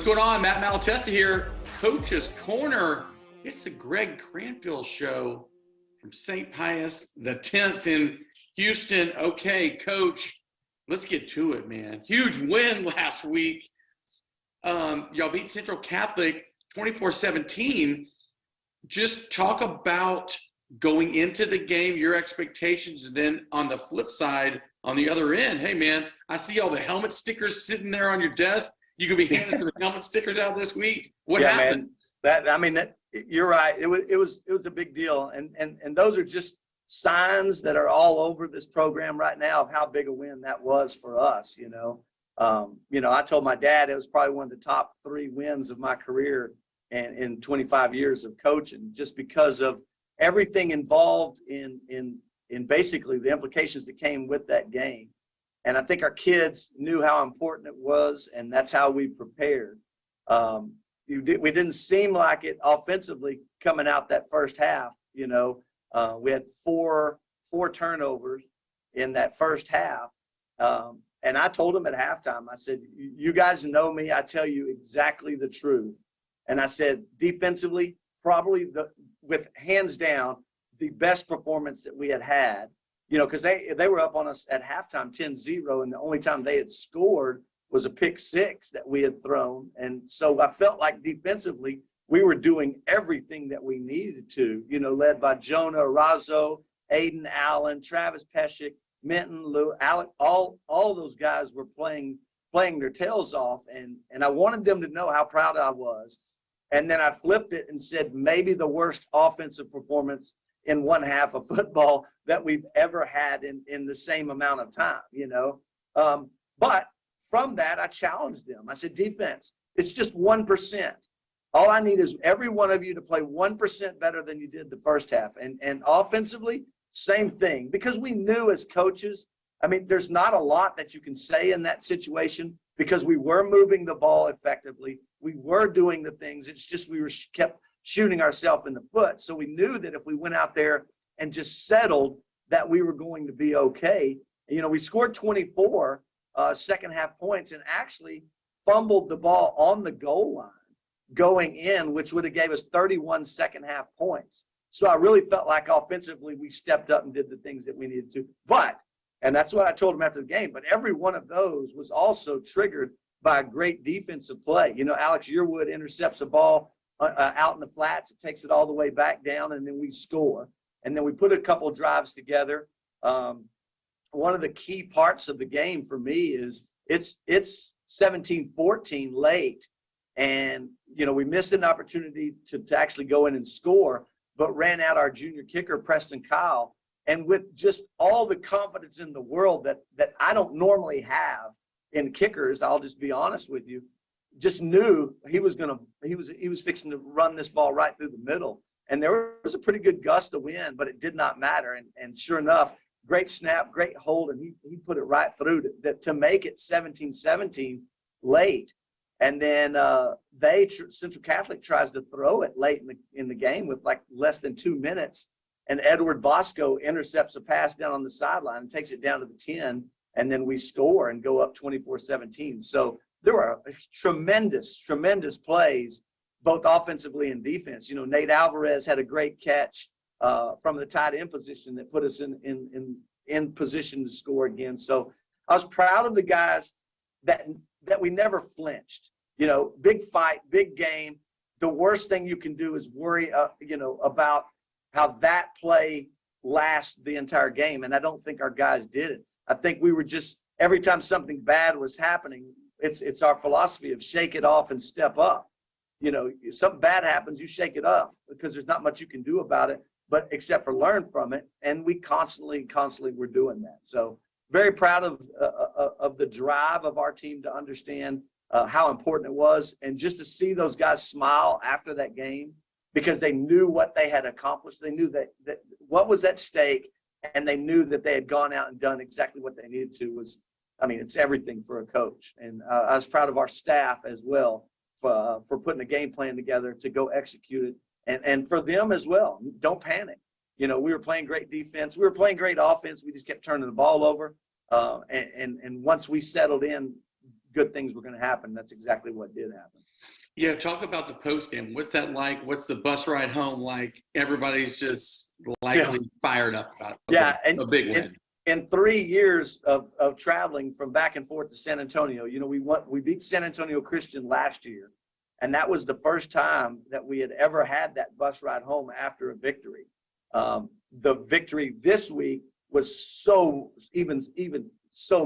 What's going on? Matt Malatesta here, Coach's Corner. It's the Coach Cranfill show from St. Pius, the 10th in Houston. Okay, Coach, let's get to it, man. Huge win last week. Y'all beat Central Catholic 24-17. Just talk about going into the game, your expectations, and then on the flip side, on the other end, hey, man, I see all the helmet stickers sitting there on your desk. You could be handing some helmet stickers out this week. What happened? Man, you're right. It was a big deal, and those are just signs that are all over this program right now of how big a win that was for us. I told my dad it was probably one of the top 3 wins of my career and in 25 years of coaching, just because of everything involved in basically the implications that came with that game. And I think our kids knew how important it was, and that's how we prepared. We didn't seem like it offensively coming out that first half. We had four turnovers in that first half. And I told them at halftime, I said, you guys know me. I tell you exactly the truth. And I said, defensively, probably with hands down, the best performance that we had. Because they were up on us at halftime 10-0, and the only time they had scored was a pick 6 that we had thrown. And so I felt like defensively we were doing everything that we needed to, led by Jonah, Razzo, Aiden Allen, Travis Pescick, Minton, Lou, Alec, all those guys were playing their tails off. And I wanted them to know how proud I was. And then I flipped it and said, maybe the worst offensive performance in one half of football that we've ever had in the same amount of time, But from that, I challenged them. I said, defense, it's just 1%. All I need is every one of you to play 1% better than you did the first half. And offensively, same thing. Because we knew as coaches, there's not a lot that you can say in that situation because we were moving the ball effectively. We were doing the things. It's just we kept shooting ourselves in the foot. So we knew that if we went out there and just settled, that we were going to be okay. We scored 24 second half points and actually fumbled the ball on the goal line going in, which would have gave us 31 second half points. So I really felt like offensively we stepped up and did the things that we needed to. And that's what I told them after the game, but every one of those was also triggered by a great defensive play. Alex Yearwood intercepts a ball out in the flats. It takes it all the way back down, and then we score. And then we put a couple of drives together. One of the key parts of the game for me is it's 17-14 late. And, we missed an opportunity to actually go in and score, but ran out our junior kicker, Preston Kyle. And with just all the confidence in the world that I don't normally have in kickers, I'll just be honest with you, just knew he was fixing to run this ball right through the middle. And there was a pretty good gust of wind, but it did not matter. And sure enough, great snap, great hold, and he put it right through to make it 17-17 late. And then Central Catholic tries to throw it late in the game with like less than 2 minutes. And Edward Vasco intercepts a pass down on the sideline and takes it down to the 10. And then we score and go up 24-17. So there were tremendous plays, both offensively and defense. Nate Alvarez had a great catch from the tight end position that put us in position to score again. So I was proud of the guys that we never flinched. Big fight, big game. The worst thing you can do is worry, about how that play lasts the entire game. And I don't think our guys did it. I think we were just, every time something bad was happening, it's our philosophy of shake it off and step up. Something bad happens, you shake it off because there's not much you can do about it, but except for learn from it. And we constantly were doing that. So very proud of the drive of our team to understand how important it was. And just to see those guys smile after that game because they knew what they had accomplished. They knew that what was at stake, and they knew that they had gone out and done exactly what they needed to. It's everything for a coach. And I was proud of our staff as well for putting a game plan together to go execute it. And for them as well, don't panic. We were playing great defense. We were playing great offense. We just kept turning the ball over. And once we settled in, good things were going to happen. That's exactly what did happen. Yeah, talk about the post game. What's that like? What's the bus ride home like? Everybody's just likely fired up about it. A big win. In 3 years of traveling from back and forth to San Antonio, we beat San Antonio Christian last year, and that was the first time that we had ever had that bus ride home after a victory. The victory this week was so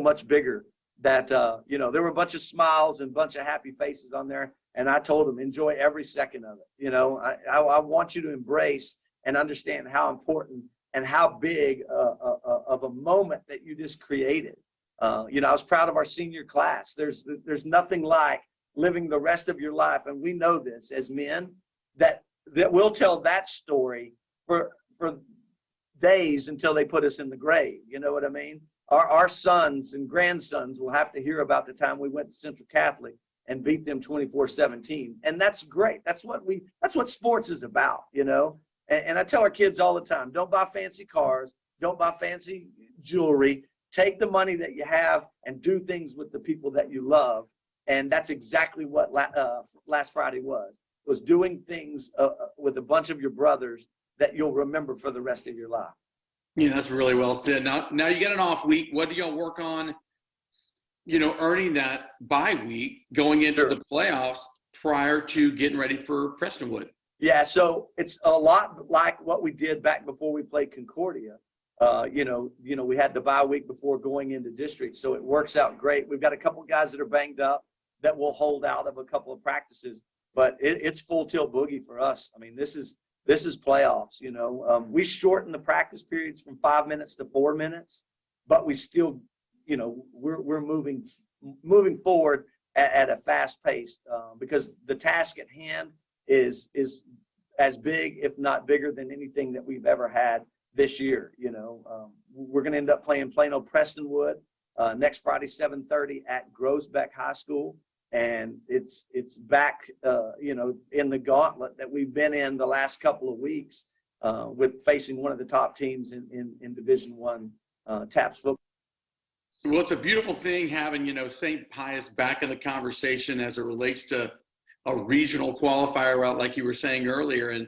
much bigger that there were a bunch of smiles and a bunch of happy faces on there, and I told them, enjoy every second of it. I want you to embrace and understand how important and how big of a moment that you just created. I was proud of our senior class. There's nothing like living the rest of your life, and we know this as men, that we'll tell that story for days until they put us in the grave. You know what I mean? Our sons and grandsons will have to hear about the time we went to Central Catholic and beat them 24-17. And that's great. That's what sports is about, And I tell our kids all the time, don't buy fancy cars, don't buy fancy jewelry. Take the money that you have and do things with the people that you love. And that's exactly what last Friday was doing things with a bunch of your brothers that you'll remember for the rest of your life. Yeah, that's really well said. Now you get an off week. What do y'all work on, earning that bye week going into the playoffs prior to getting ready for Prestonwood? Yeah, so it's a lot like what we did back before we played Concordia. We had the bye week before going into district, so it works out great. We've got a couple of guys that are banged up that will hold out of a couple of practices, but it's full tilt boogie for us. I mean, this is playoffs. We shorten the practice periods from 5 minutes to 4 minutes, but we still, we're moving forward at a fast pace because the task at hand is as big, if not bigger, than anything that we've ever had this year. We're going to end up playing Plano Prestonwood next Friday, 7:30 at Groesbeck High School. And it's back, in the gauntlet that we've been in the last couple of weeks with facing one of the top teams in Division I TAPS football. Well, it's a beautiful thing having, St. Pius back in the conversation as it relates to a regional qualifier route, like you were saying earlier. And,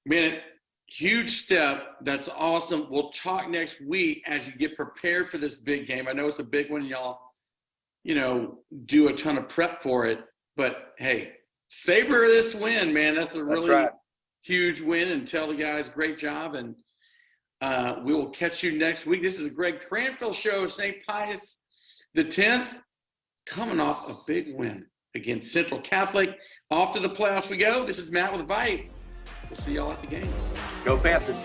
man, huge step. That's awesome. We'll talk next week as you get prepared for this big game. I know it's a big one, y'all. Do a ton of prep for it, but hey, savor this win, man. That's a really huge win, and tell the guys great job. And we will catch you next week. This is a Greg Cranfill show. St. Pius the 10th coming off a big win against Central Catholic. Off to the playoffs we go. This is Matt with VYPE. We'll see y'all at the games. Go Panthers.